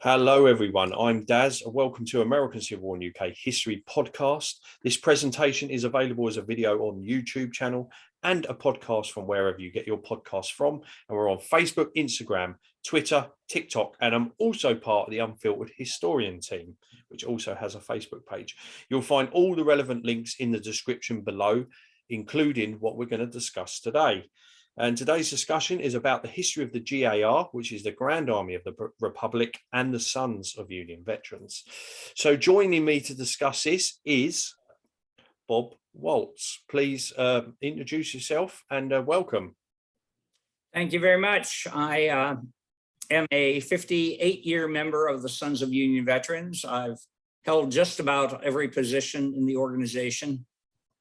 Hello, everyone. I'm Daz. Welcome to American Civil War and UK History Podcast. This presentation is available as a video on the YouTube channel and a podcast from wherever you get your podcasts from. And we're on Facebook, Instagram, Twitter, TikTok, and I'm also part of the Unfiltered Historian team, which also has a Facebook page. You'll find all the relevant links in the description below, including what we're going to discuss today. And today's discussion is about the history of the GAR, which is the Grand Army of the Republic, and the Sons of Union veterans. So joining me to discuss this is Bob Woltz. Please introduce yourself and welcome. Thank you very much. I am a 58-year member of the Sons of Union veterans. I've held just about every position in the organization.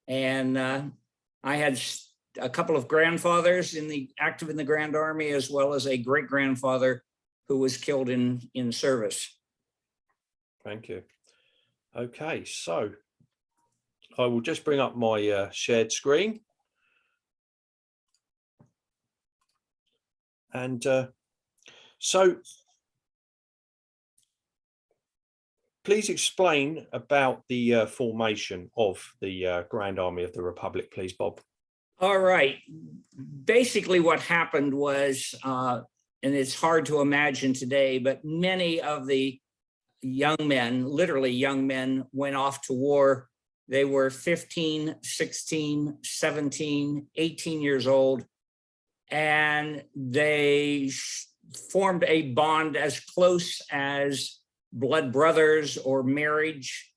And I had a couple of grandfathers active in the Grand Army, as well as a great-grandfather who was killed in service. Thank you. Okay, so I will just bring up my shared screen. And so please explain about the formation of the Grand Army of the Republic, please, Bob. All right. Basically, what happened was, and it's hard to imagine today, but many of the young men, literally young men, went off to war. They were 15, 16, 17, 18 years old, and they formed a bond as close as blood brothers or marriage.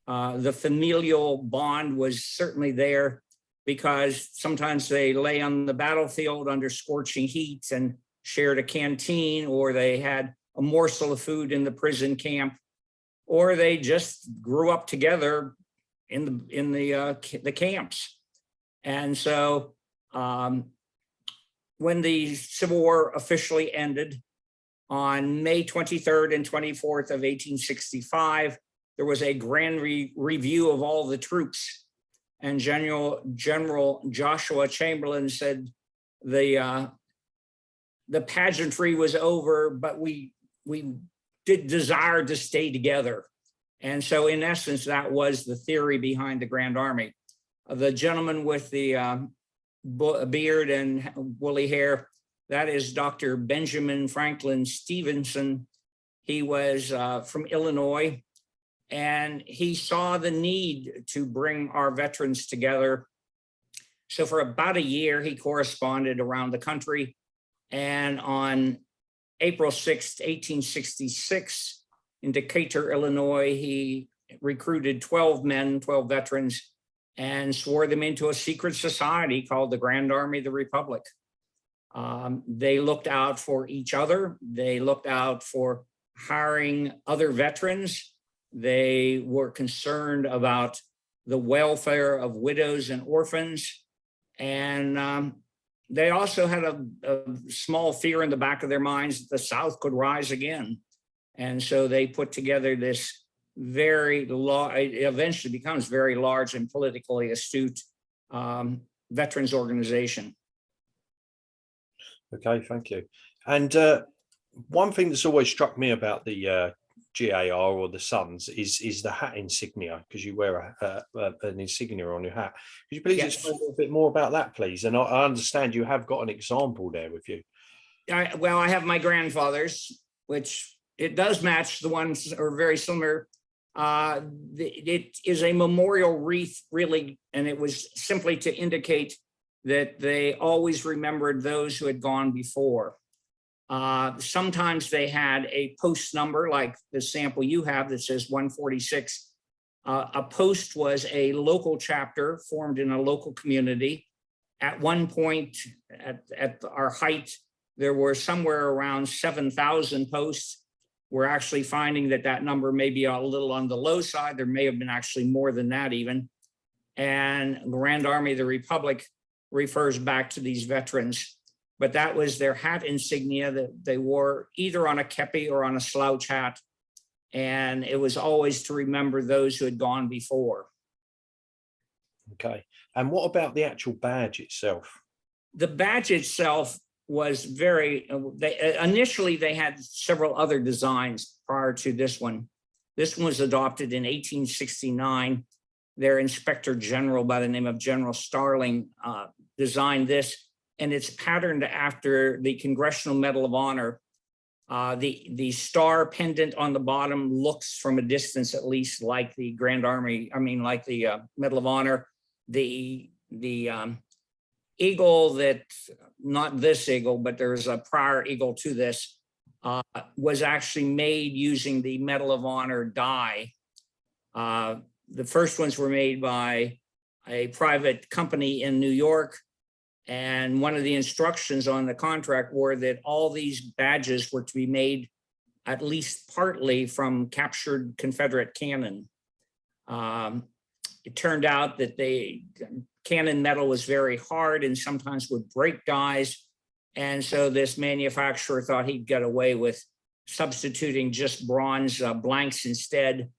The familial bond was certainly there, because sometimes they lay on the battlefield under scorching heat and shared a canteen, or they had a morsel of food in the prison camp, or they just grew up together in the camps. And so when the Civil War officially ended on May 23rd and 24th of 1865, there was a grand review of all the troops. And General Joshua Chamberlain said the pageantry was over, but we did desire to stay together. And so in essence, that was the theory behind the Grand Army. The gentleman with the beard and woolly hair, that is Dr. Benjamin Franklin Stevenson. He was from Illinois. And he saw the need to bring our veterans together. So for about a year, he corresponded around the country. And on April 6th, 1866, in Decatur, Illinois, he recruited 12 men, 12 veterans, and swore them into a secret society called the Grand Army of the Republic. They looked out for each other. They looked out for hiring other veterans. They were concerned about the welfare of widows and orphans. And they also had a small fear in the back of their minds that the South could rise again. And so they put together this it eventually becomes very large and politically astute veterans organization. Okay, thank you. And one thing that's always struck me about the GAR or the Sons is the hat insignia, because you wear an insignia on your hat. Could you please explain a little bit more about that, please? And I understand you have got an example there with you. Well, I have my grandfather's, which it does match the ones that are very similar. It is a memorial wreath, really, and it was simply to indicate that they always remembered those who had gone before. Sometimes they had a post number like the sample you have that says 146. A post was a local chapter formed in a local community. At one point, at our height, there were somewhere around 7,000 posts. We're actually finding that number may be a little on the low side. There may have been actually more than that even. And Grand Army of the Republic refers back to these veterans. But that was their hat insignia that they wore either on a kepi or on a slouch hat. And it was always to remember those who had gone before. Okay. And what about the actual badge itself? The badge itself was very, initially they had several other designs prior to this one. This one was adopted in 1869. Their Inspector General by the name of General Starling designed this, and it's patterned after the Congressional Medal of Honor. The star pendant on the bottom looks from a distance at least like the Grand Army, like the Medal of Honor. The eagle that, not this eagle, but there's a prior eagle to this, was actually made using the Medal of Honor die. The first ones were made by a private company in New York. And one of the instructions on the contract were that all these badges were to be made at least partly from captured Confederate cannon. It turned out that cannon metal was very hard and sometimes would break dies. And so this manufacturer thought he'd get away with substituting just bronze blanks instead.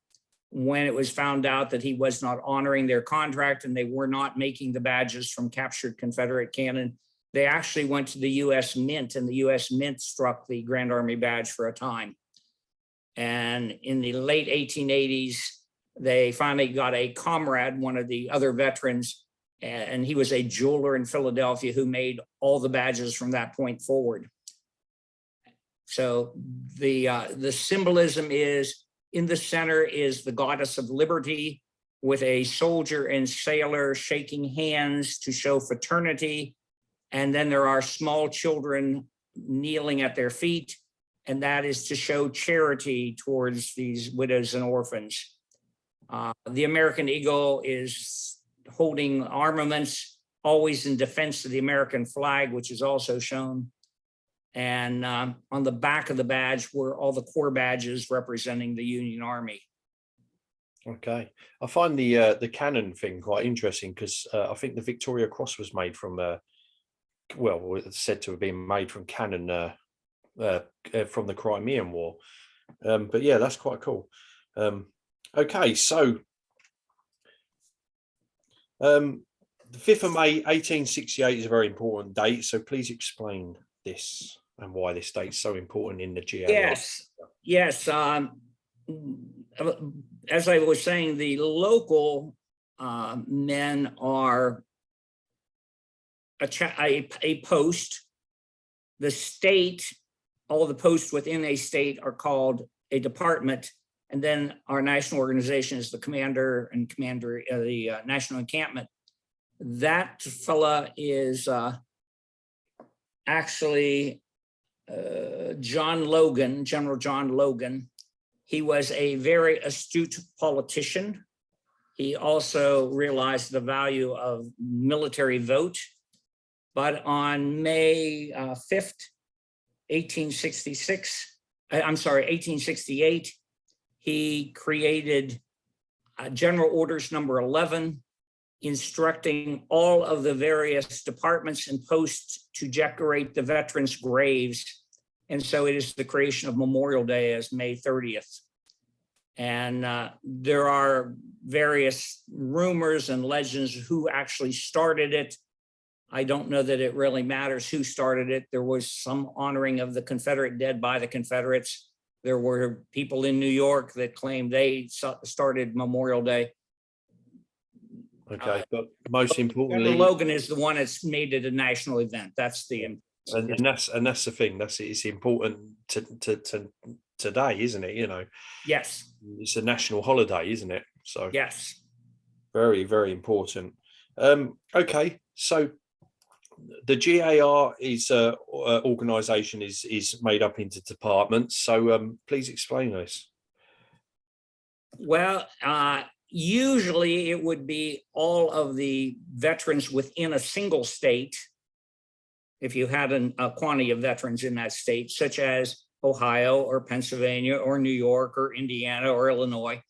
When it was found out that he was not honoring their contract and they were not making the badges from captured Confederate cannon, they actually went to the US Mint, and the US Mint struck the Grand Army badge for a time. And in the late 1880s, they finally got a comrade, one of the other veterans, and he was a jeweler in Philadelphia who made all the badges from that point forward. So the symbolism is, in the center is the goddess of liberty with a soldier and sailor shaking hands to show fraternity. And then there are small children kneeling at their feet, and that is to show charity towards these widows and orphans. The American eagle is holding armaments, always in defense of the American flag, which is also shown. And on the back of the badge were all the corps badges representing the Union Army. Okay, I find the cannon thing quite interesting because I think the Victoria Cross was made from, well, it's said to have been made from cannon from the Crimean War. But yeah, that's quite cool. Okay, so the 5th of May, 1868 is a very important date. So please explain this and why this date's so important in the GAR. Yes. As I was saying, the local men are a post. The state, all the posts within a state are called a department. And then our national organization is the commander and the national encampment. That fella is actually John Logan, General John Logan. He was a very astute politician. He also realized the value of military vote. But on May 5th, 1868, he created General Orders number 11, instructing all of the various departments and posts to decorate the veterans' graves. And so it is the creation of Memorial Day as May 30th. And there are various rumors and legends who actually started it. I don't know that it really matters who started it. There was some honoring of the Confederate dead by the Confederates. There were people in New York that claimed they started Memorial Day. Okay, but most importantly, General Logan is the one that's made it a national event. That's the and that's the thing. It's important to today, isn't it? You know. Yes. It's a national holiday, isn't it? So yes, very, very important. Okay, so the GAR is organization is made up into departments. So please explain this. Well, usually it would be all of the veterans within a single state, if you had a quantity of veterans in that state, such as Ohio or Pennsylvania or New York or Indiana or Illinois.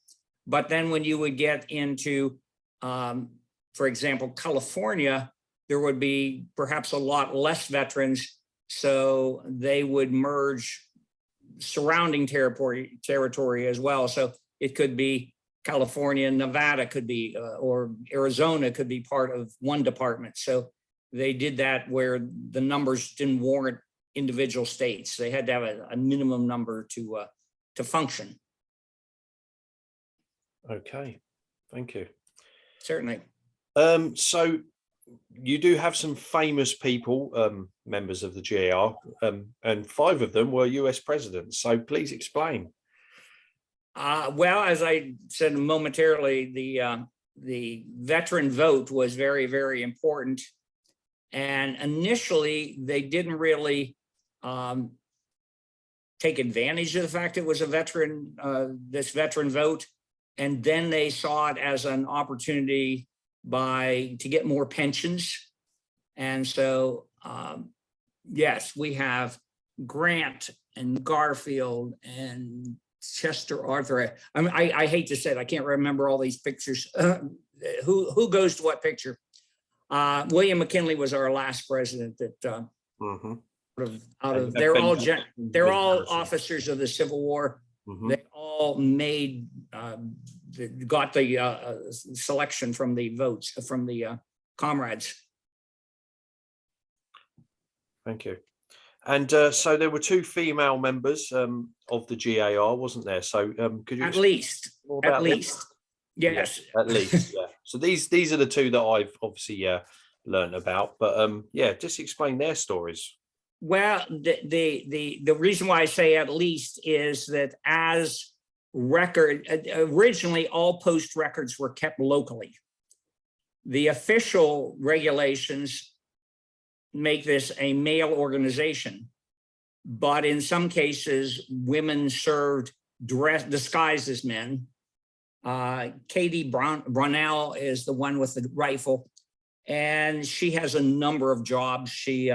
But then when you would get into, for example, California, there would be perhaps a lot less veterans. So they would merge surrounding territory as well. So it could be California, Nevada could be, or Arizona could be part of one department. So they did that where the numbers didn't warrant individual states. They had to have a minimum number to function. Okay, thank you. Certainly. So you do have some famous people, members of the GAR, and 5 of them were US presidents. So please explain. Well, as I said momentarily, the veteran vote was very, very important. And initially, they didn't really take advantage of the fact it was a veteran, this veteran vote. And then they saw it as an opportunity to get more pensions. And so, yes, we have Grant and Garfield and Chester Arthur. I mean, I hate to say it, I can't remember all these pictures. Who goes to what picture? William McKinley was our last president that they're all officers of the Civil War. They all got the selection from the votes from the comrades. Thank you. And so there were 2 female members of the GAR, wasn't there? So could you at least yes, at least, yeah. So these are the 2 that I've obviously learned about, but yeah, just explain their stories. Well, the reason why I say at least is that as originally all post records were kept locally. The official regulations make this a male organization, but in some cases, women served disguised as men. Katie Brownell is the one with the rifle, and she has a number of jobs. She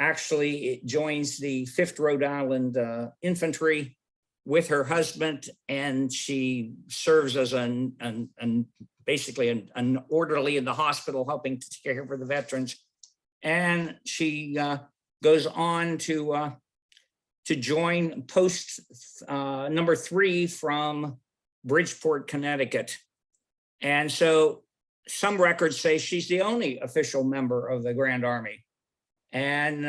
actually joins the 5th Rhode Island Infantry with her husband, and she serves as basically an orderly in the hospital, helping to care for the veterans. And she goes on to join post number 3 from Bridgeport, Connecticut. And so some records say she's the only official member of the Grand Army. And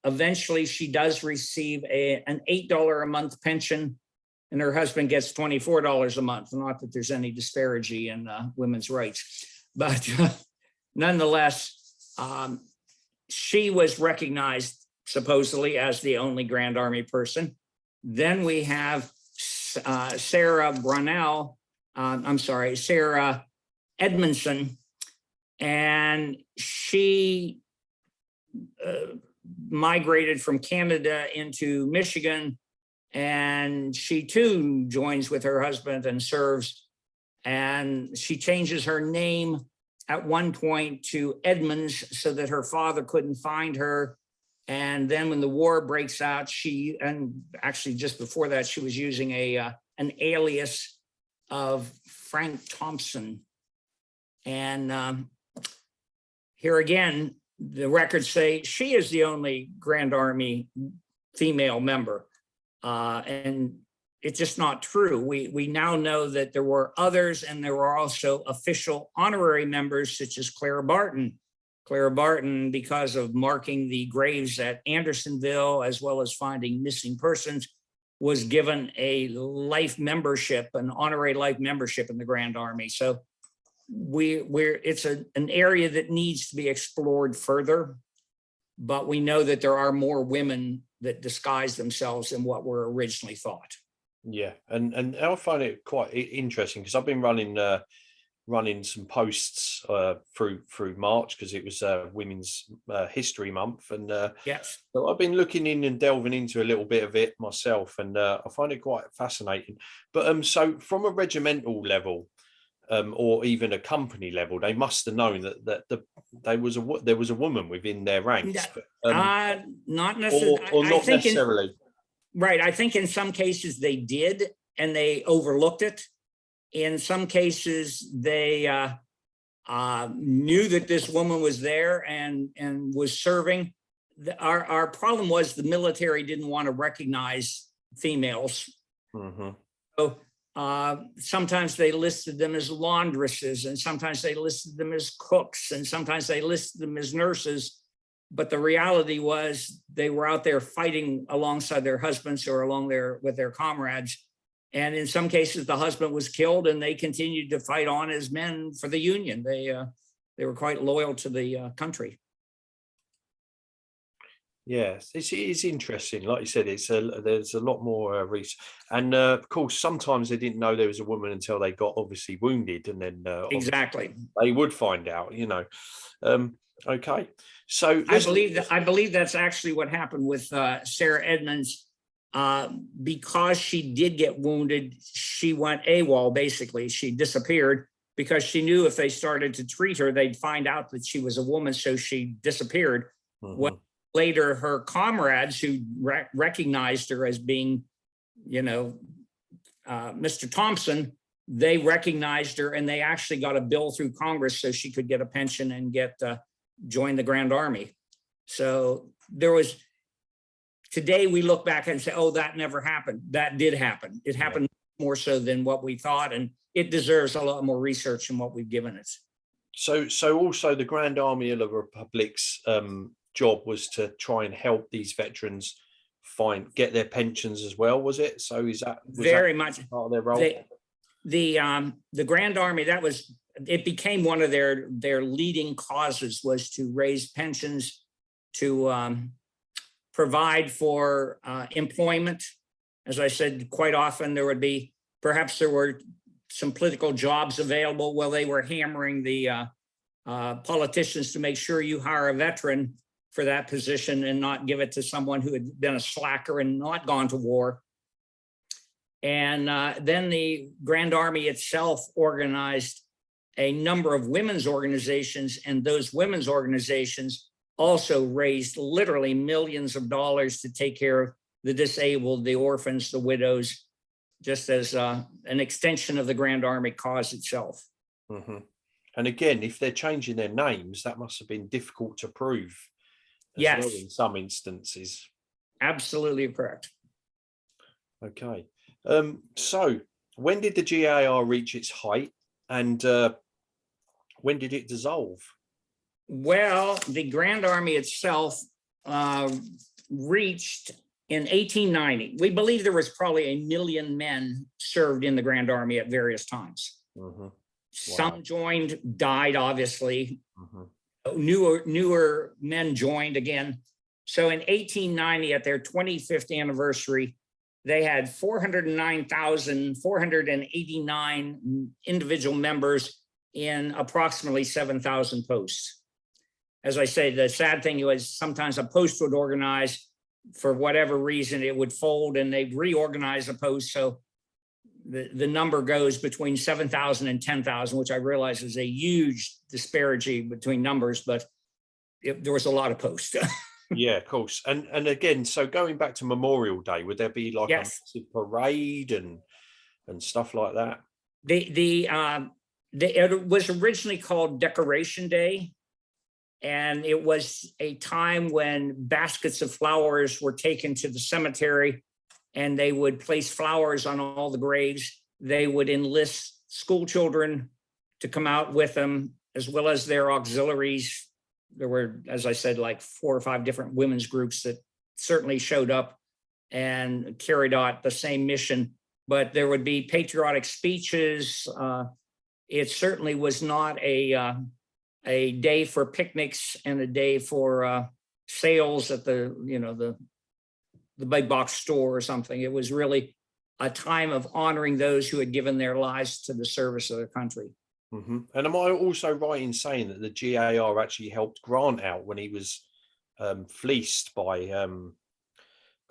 eventually she does receive an $8 a month pension, and her husband gets $24 a month. Not that there's any disparity in women's rights, but nonetheless, she was recognized supposedly as the only Grand Army person. Then we have Sarah Edmondson, and she migrated from Canada into Michigan, and she too joins with her husband and serves. And she changes her name at one point to Edmonds so that her father couldn't find her. And then when the war breaks out, and actually just before that, she was using an alias of Frank Thompson. And here again, the records say she is the only Grand Army female member. And it's just not true. We now know that there were others, and there were also official honorary members such as Clara Barton. Clara Barton, because of marking the graves at Andersonville, as well as finding missing persons, was given a life membership, an honorary life membership in the Grand Army. So it's an area that needs to be explored further, but we know that there are more women that disguise themselves than what were originally thought. Yeah, and I find it quite interesting because I've been running some posts through March because it was Women's History Month, and yes, so I've been looking in and delving into a little bit of it myself, and I find it quite fascinating. But so from a regimental level, or even a company level, they must have known that there was a woman within their ranks. But, not necessarily, or not necessarily. Right. I think in some cases they did, and they overlooked it. In some cases, they knew that this woman was there and was serving. Our problem was the military didn't want to recognize females. Mm-hmm. So Sometimes they listed them as laundresses, and sometimes they listed them as cooks, and sometimes they listed them as nurses. But the reality was they were out there fighting alongside their husbands or along there with their comrades. And in some cases, the husband was killed, and they continued to fight on as men for the Union. They were quite loyal to the country. Yes, it's interesting. Like you said, there's a lot more research, and of course, sometimes they didn't know there was a woman until they got obviously wounded, and then Exactly, they would find out. Okay, so I believe that's actually what happened with Sarah Edmonds. Because she did get wounded, she went AWOL. Basically, she disappeared because she knew if they started to treat her, they'd find out that she was a woman. So she disappeared. When later her comrades who recognized her as being, Mr. Thompson, they recognized her, and they actually got a bill through Congress so she could get a pension and join the Grand Army. So there was, today we look back and say, oh, that never happened. That did happen. It happened more so than what we thought, and it deserves a lot more research than what we've given it. So also the Grand Army of the Republic's job was to try and help these veterans get their pensions as well, was it? So was very much part of their role? The Grand Army, it became one of their leading causes, was to raise pensions, to provide for employment. As I said, quite often there were some political jobs available. Well, they were hammering the politicians to make sure you hire a veteran for that position and not give it to someone who had been a slacker and not gone to war. And then the Grand Army itself organized a number of women's organizations, and those women's organizations also raised literally millions of dollars to take care of the disabled, the orphans, the widows, just as an extension of the Grand Army cause itself. And again, if they're changing their names, that must have been difficult to prove. Yes, well, in some instances. Absolutely correct. Okay. So when did the GAR reach its height, and when did it dissolve? Well, the Grand Army itself reached in 1890. We believe there was probably 1 million men served in the Grand Army at various times. Wow. Some joined, died, obviously. Newer men joined again. So in 1890, at their 25th anniversary, they had 409,489 individual members in approximately 7,000 posts. As I say, the sad thing was sometimes a post would organize, for whatever reason, it would fold and they'd reorganize a post. So the number goes between 7,000 and 10,000, which I realize is a huge disparity between numbers, but there was a lot of posts. Yeah, of course. And again, so going back to Memorial Day, would there be like a massive parade and stuff like that? It was originally called Decoration Day, and it was a time when baskets of flowers were taken to the cemetery, and they would place flowers on all the graves. They would enlist school children to come out with them, as well as their auxiliaries. There were, as I said, like 4 or 5 different women's groups that certainly showed up and carried out the same mission. But there would be patriotic speeches. It certainly was not a day for picnics and a day for sales at the big box store or something. It was really a time of honoring those who had given their lives to the service of their country. And am I also right in saying that the GAR actually helped Grant out when he was fleeced by can't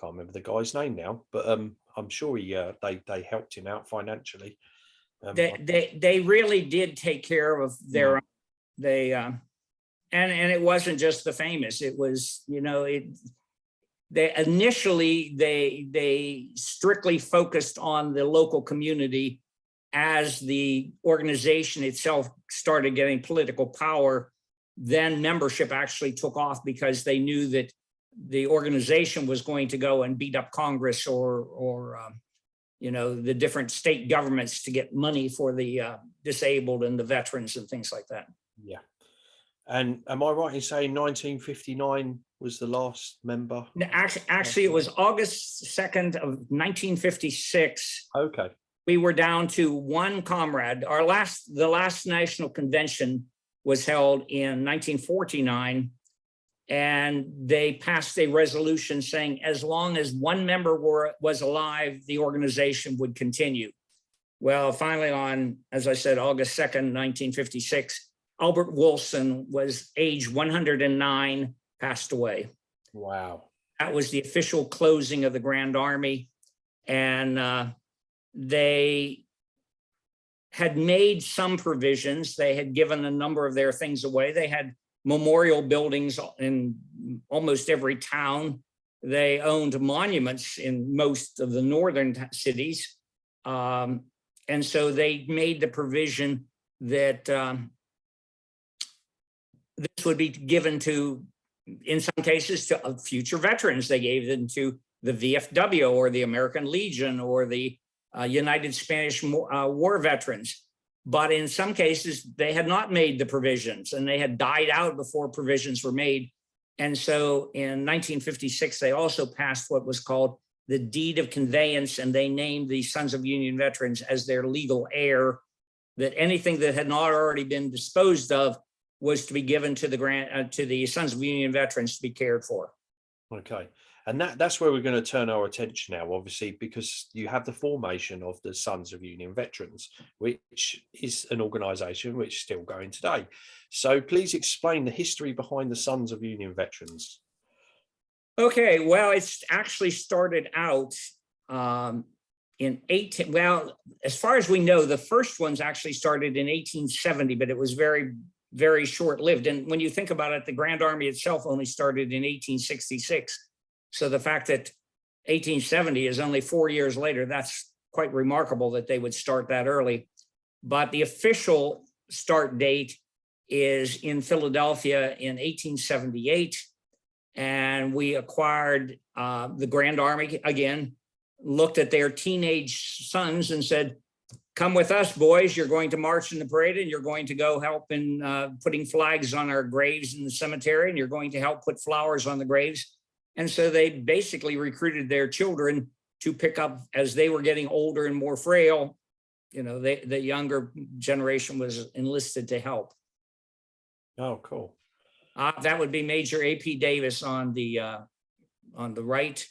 remember the guy's name now, but I'm sure they helped him out financially. They really did take care of their and it wasn't just the famous. It was they initially strictly focused on the local community. As the organization itself started getting political power, then membership actually took off, because they knew that the organization was going to go and beat up Congress or the different state governments to get money for the disabled and the veterans and things like that. Yeah. And am I right in saying 1959 was the last member? Actually, it was August 2nd of 1956. Okay. We were down to one comrade. The last national convention was held in 1949, and they passed a resolution saying as long as one member was alive, the organization would continue. Well, finally on, as I said, August 2nd, 1956, Albert Wilson was age 109, passed away. Wow. That was the official closing of the Grand Army. And they had made some provisions. They had given a number of their things away. They had memorial buildings in almost every town. They owned monuments in most of the northern cities. And so they made the provision that this would be given to, in some cases, to future veterans. They gave them to the VFW or the American Legion or the United Spanish War veterans. But in some cases, they had not made the provisions and they had died out before provisions were made. And so in 1956, they also passed what was called the Deed of Conveyance, and they named the Sons of Union veterans as their legal heir, that anything that had not already been disposed of was to be given to the Sons of Union veterans to be cared for. Okay. And that's where we're going to turn our attention now, obviously, because you have the formation of the Sons of Union Veterans, which is an organization which is still going today. So please explain the history behind the Sons of Union Veterans. Okay, well, it's actually started out as far as we know, the first ones actually started in 1870, but it was very, very short-lived. And when you think about it, the Grand Army itself only started in 1866. So the fact that 1870 is only 4 years later, that's quite remarkable that they would start that early. But the official start date is in Philadelphia in 1878. And we acquired the Grand Army again, looked at their teenage sons and said, come with us, boys. You're going to march in the parade and you're going to go help in putting flags on our graves in the cemetery, and you're going to help put flowers on the graves. And so they basically recruited their children to pick up as they were getting older and more frail. The younger generation was enlisted to help. Oh, cool. That would be Major A.P. Davis on the right.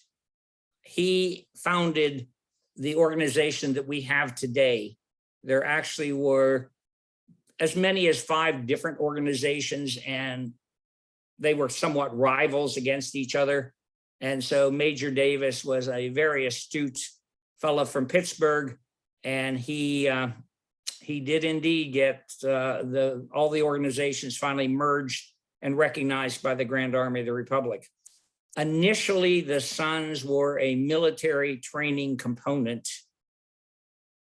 He founded the organization that we have today. There actually were as many as 5 different organizations, and they were somewhat rivals against each other. And so Major Davis was a very astute fellow from Pittsburgh, and he did indeed get all the organizations finally merged and recognized by the Grand Army of the Republic. Initially, the Sons were a military training component.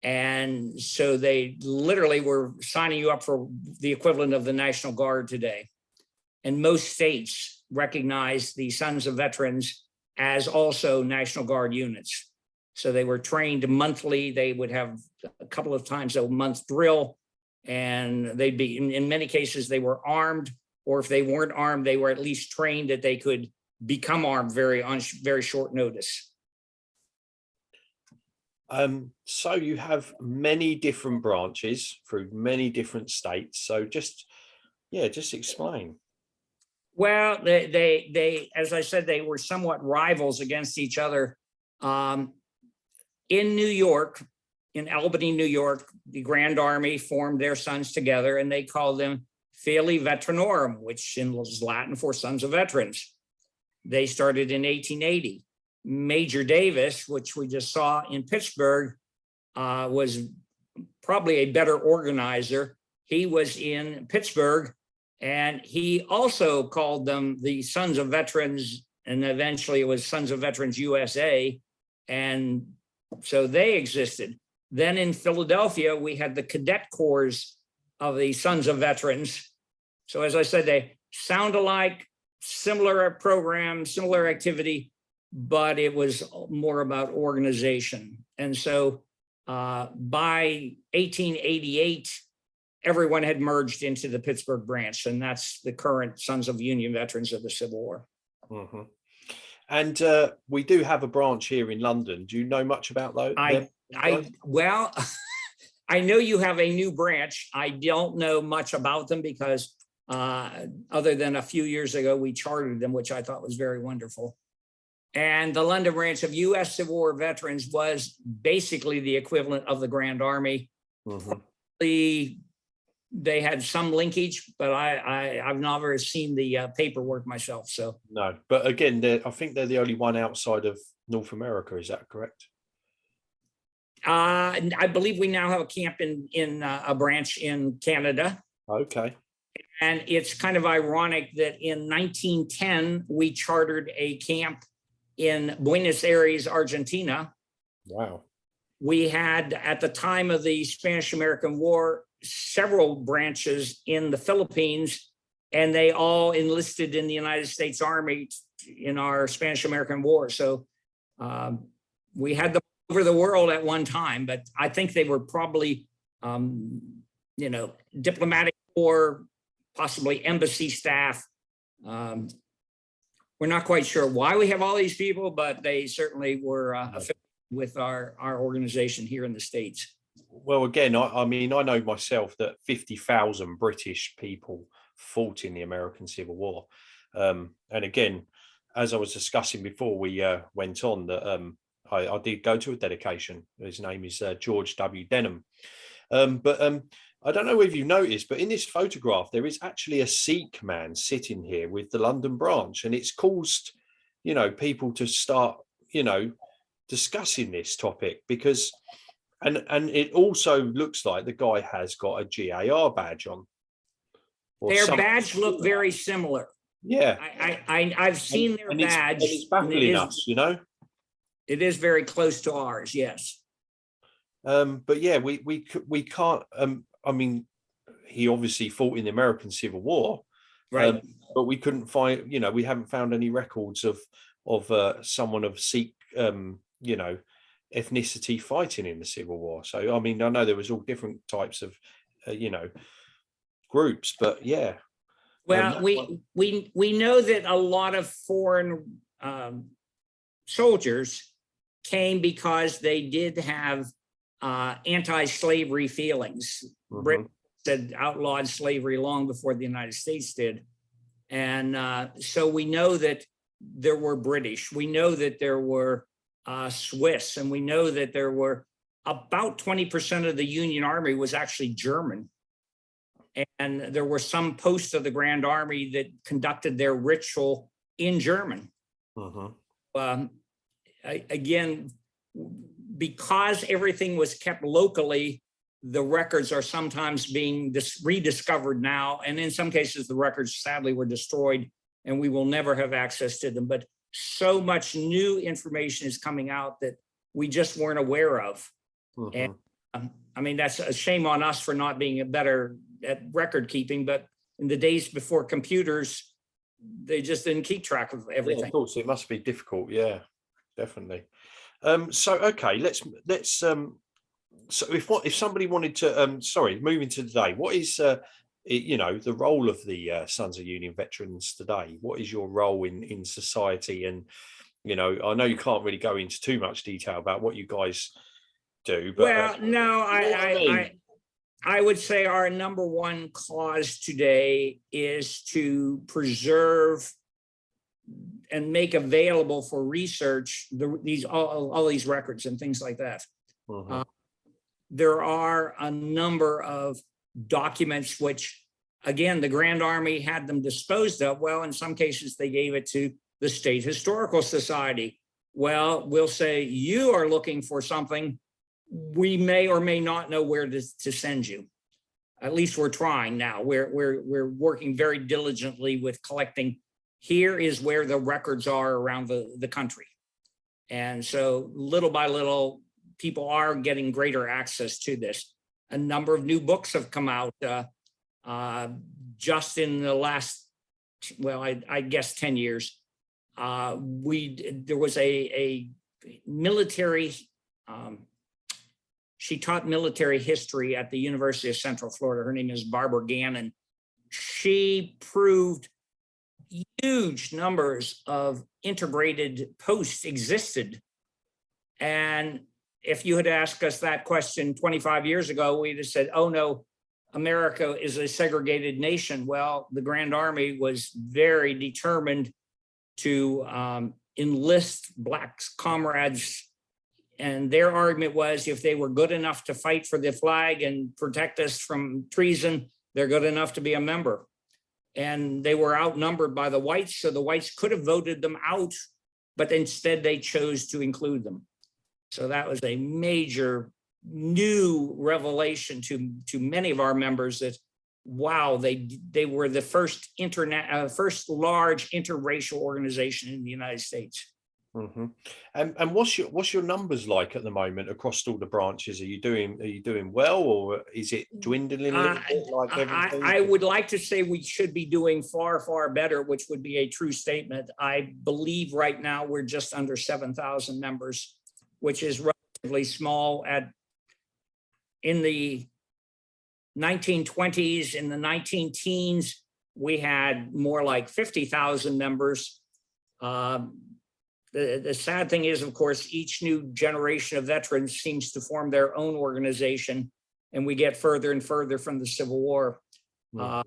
And so they literally were signing you up for the equivalent of the National Guard today. And most states recognize the Sons of Veterans as also National Guard units. So they were trained monthly. They would have a couple of times a month drill, and they'd be, in many cases, they were armed, or if they weren't armed, they were at least trained that they could become armed on very short notice. So you have many different branches through many different states. So just explain. Well, they, as I said, they were somewhat rivals against each other. In New York, in Albany, New York, the Grand Army formed their sons together, and they called them Filii Veteranorum, which is Latin for Sons of Veterans. They started in 1880. Major Davis, which we just saw in Pittsburgh, was probably a better organizer. He was in Pittsburgh, and he also called them the Sons of Veterans, and eventually it was Sons of Veterans USA, and so they existed. Then in Philadelphia, we had the cadet corps of the Sons of Veterans. So as I said, they sound alike, similar program, similar activity, but it was more about organization. And so by 1888, everyone had merged into the Pittsburgh branch, and that's the current Sons of Union veterans of the Civil War. Mm-hmm. And we do have a branch here in London. Do you know much about those? Well, I know you have a new branch. I don't know much about them because other than a few years ago, we chartered them, which I thought was very wonderful. And the London branch of U.S. Civil War veterans was basically the equivalent of the Grand Army. Mm-hmm. They had some linkage, but I've never seen the paperwork myself. So no, but again, I think they're the only one outside of North America. Is that correct? I believe we now have a camp in a branch in Canada. Okay. And it's kind of ironic that in 1910 we chartered a camp in Buenos Aires, Argentina. Wow. We had, at the time of the Spanish-American War, several branches in the Philippines, and they all enlisted in the United States Army in our Spanish-American War. So we had them over the world at one time, but I think they were probably, diplomatic or possibly embassy staff. We're not quite sure why we have all these people, but they certainly were affiliated with our organization here in the States. Well, again, I mean, I know myself that 50,000 British people fought in the American Civil War. And again, as I was discussing before we went on, that I did go to a dedication. His name is George W. Denham. But I don't know if you've noticed, but in this photograph, there is actually a Sikh man sitting here with the London branch. And it's caused, people to start, discussing this topic because... And it also looks like the guy has got a GAR badge on. Their badge look very similar. Yeah. I've seen their badge. It's baffling us, It is very close to ours, yes. But yeah, we can't. I mean, he obviously fought in the American Civil War, right? But we couldn't find. We haven't found any records of someone of Sikh, ethnicity fighting in the Civil War. So I mean, I know there was all different types of groups, but yeah. Well, we know that a lot of foreign soldiers came because they did have anti-slavery feelings. Mm-hmm. Britain had outlawed slavery long before the United States did, and so we know that there were British. We know that there were Swiss, and we know that there were about 20% of the Union Army was actually German. And there were some posts of the Grand Army that conducted their ritual in German. Mm-hmm. Again, because everything was kept locally, the records are sometimes being rediscovered now. And in some cases, the records sadly were destroyed and we will never have access to them. But so much new information is coming out that we just weren't aware of. Mm-hmm. And I mean, that's a shame on us for not being better at record keeping, but in the days before computers, they just didn't keep track of everything. Yeah, of course, it must be difficult. Yeah, definitely. So, okay, let's so if somebody wanted to, moving to today, what is, the role of the Sons of Union veterans today? What is your role in society? And, I know you can't really go into too much detail about what you guys do, but I would say our number one cause today is to preserve and make available for research all these records and things like that. Mm-hmm. There are a number of documents which, again, the Grand Army had them disposed of. Well, in some cases, they gave it to the State Historical Society. Well, we'll say, you are looking for something. We may or may not know where to send you. At least we're trying now. We're working very diligently with collecting. Here is where the records are around the country. And so little by little, people are getting greater access to this. A number of new books have come out just in the last, I guess 10 years. There was a military She taught military history at the University of Central Florida. Her name is Barbara Gannon. She proved huge numbers of integrated posts existed. And if you had asked us that question 25 years ago, we'd have said, oh no, America is a segregated nation. Well, the Grand Army was very determined to enlist Black comrades. And their argument was if they were good enough to fight for the flag and protect us from treason, they're good enough to be a member. And they were outnumbered by the whites, so the whites could have voted them out, but instead they chose to include them. So that was a major new revelation to many of our members that, wow, they were the first first large interracial organization in the United States. Mm-hmm. And what's your numbers like at the moment across all the branches? Are you doing well, or is it dwindling a little bit like everything? I would like to say we should be doing far, far better, which would be a true statement. I believe right now we're just under 7,000 members, which is relatively small. In the 1920s, in the 19 teens, we had more like 50,000 members. The sad thing is, of course, each new generation of veterans seems to form their own organization, and we get further and further from the Civil War. The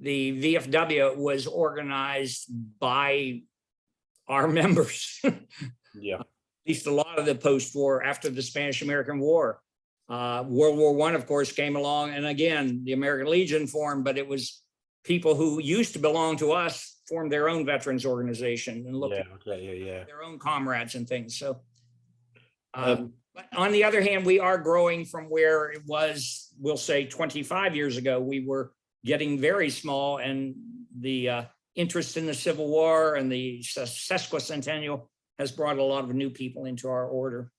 VFW was organized by our members. Yeah. At least a lot of the post-war, after the Spanish-American War. World War I, of course, came along, and again, the American Legion formed, but it was people who used to belong to us formed their own veterans organization and looked at their own comrades and things. So, but on the other hand, we are growing from where it was, we'll say 25 years ago. We were getting very small, and the interest in the Civil War and the sesquicentennial has brought a lot of new people into our order.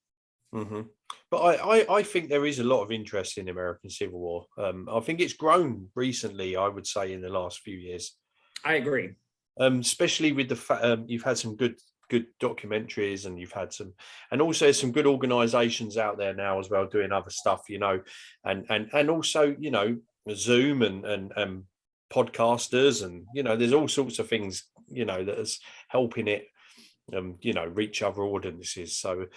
Mm-hmm. But I think there is a lot of interest in the American Civil War. I think it's grown recently, I would say, in the last few years. I agree. Especially with the you've had some good documentaries, and you've had some, and also some good organizations out there now as well doing other stuff, and also, Zoom and podcasters, and there's all sorts of things, that is helping it reach other audiences. So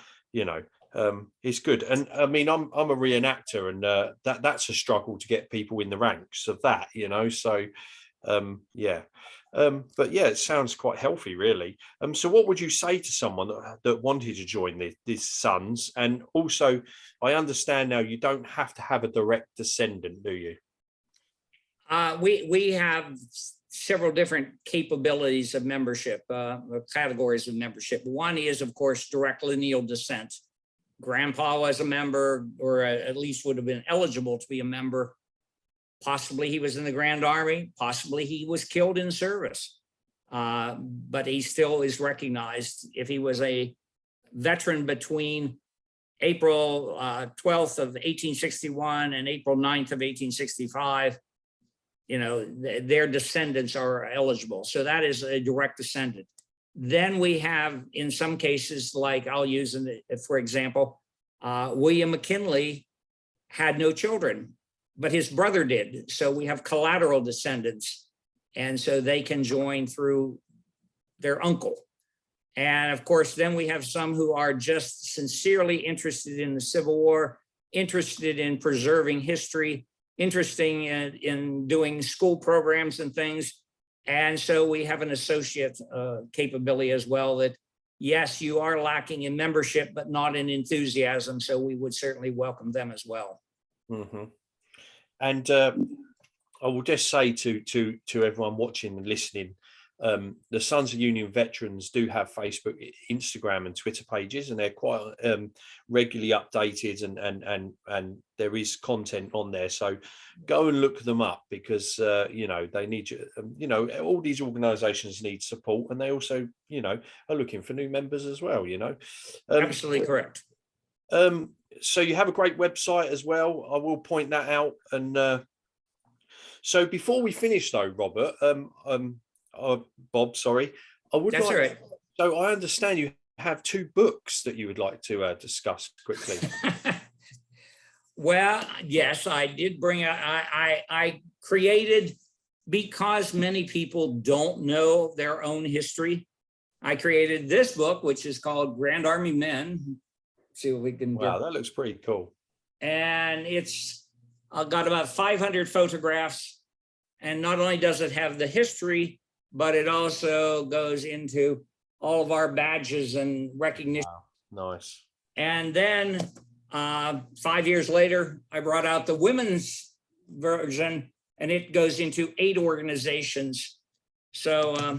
it's good. And I mean, I'm a reenactor, and that's a struggle to get people in the ranks of that, so but yeah, it sounds quite healthy, really. So what would you say to someone that wanted to join these Sons? And also, I understand now you don't have to have a direct descendant, do you? We have several different capabilities of membership, categories of membership. One is, of course, direct lineal descent. Grandpa was a member, or at least would have been eligible to be a member. Possibly he was in the Grand Army, possibly he was killed in service, but he still is recognized. If he was a veteran between April 12th of 1861 and April 9th of 1865, their descendants are eligible. So that is a direct descendant. Then we have, in some cases, like I'll use, for example, William McKinley had no children, but his brother did. So we have collateral descendants. And so they can join through their uncle. And of course, then we have some who are just sincerely interested in the Civil War, interested in preserving history, interested in doing school programs and things. And so we have an associate capability as well that, yes, you are lacking in membership, but not in enthusiasm. So we would certainly welcome them as well. Mm-hmm. And I will just say to everyone watching and listening, the Sons of Union veterans do have Facebook, Instagram, and Twitter pages, and they're quite regularly updated, and there is content on there. So go and look them up, because they need you. All these organisations need support, and they also are looking for new members as well. Absolutely correct. So you have a great website as well. I will point that out. And so before we finish, though, Robert, Bob, sorry, I would That's like. all right. So I understand you have two books that you would like to discuss quickly? Well, yes, I did bring I created, because many people don't know their own history, I created this book, which is called Grand Army Men. See what we can Wow, get. that looks pretty cool. And it's got about 500 photographs. And not only does it have the history, but it also goes into all of our badges and recognition. Wow, nice. And then 5 years later, I brought out the women's version, and it goes into 8 organizations. So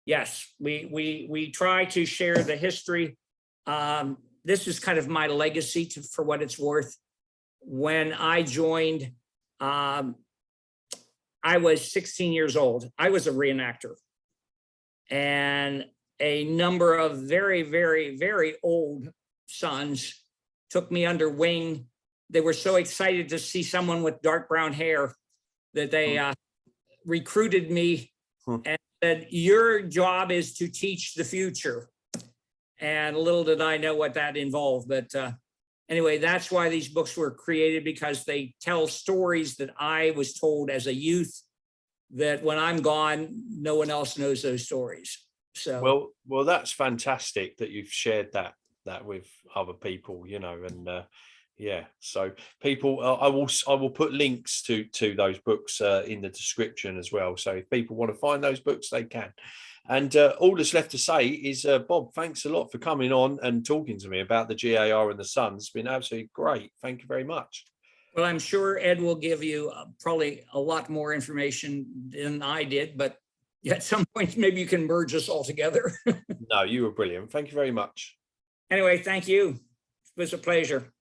yes, we try to share the history. This is kind of my legacy for what it's worth. When I joined, I was 16 years old. I was a reenactor. And a number of very, very, very old sons took me under wing. They were so excited to see someone with dark brown hair that they recruited me and said, your job is to teach the future. And little did I know what that involved. But anyway, that's why these books were created, because they tell stories that I was told as a youth, that when I'm gone, no one else knows those stories. So well, that's fantastic that you've shared that with other people, and yeah. So people, I will put links to those books in the description as well. So if people want to find those books, they can. And all that's left to say is, Bob, thanks a lot for coming on and talking to me about the GAR and the Sons. It's been absolutely great. Thank you very much. Well, I'm sure Ed will give you probably a lot more information than I did, but at some point, maybe you can merge us all together. No, you were brilliant. Thank you very much. Anyway, thank you. It was a pleasure.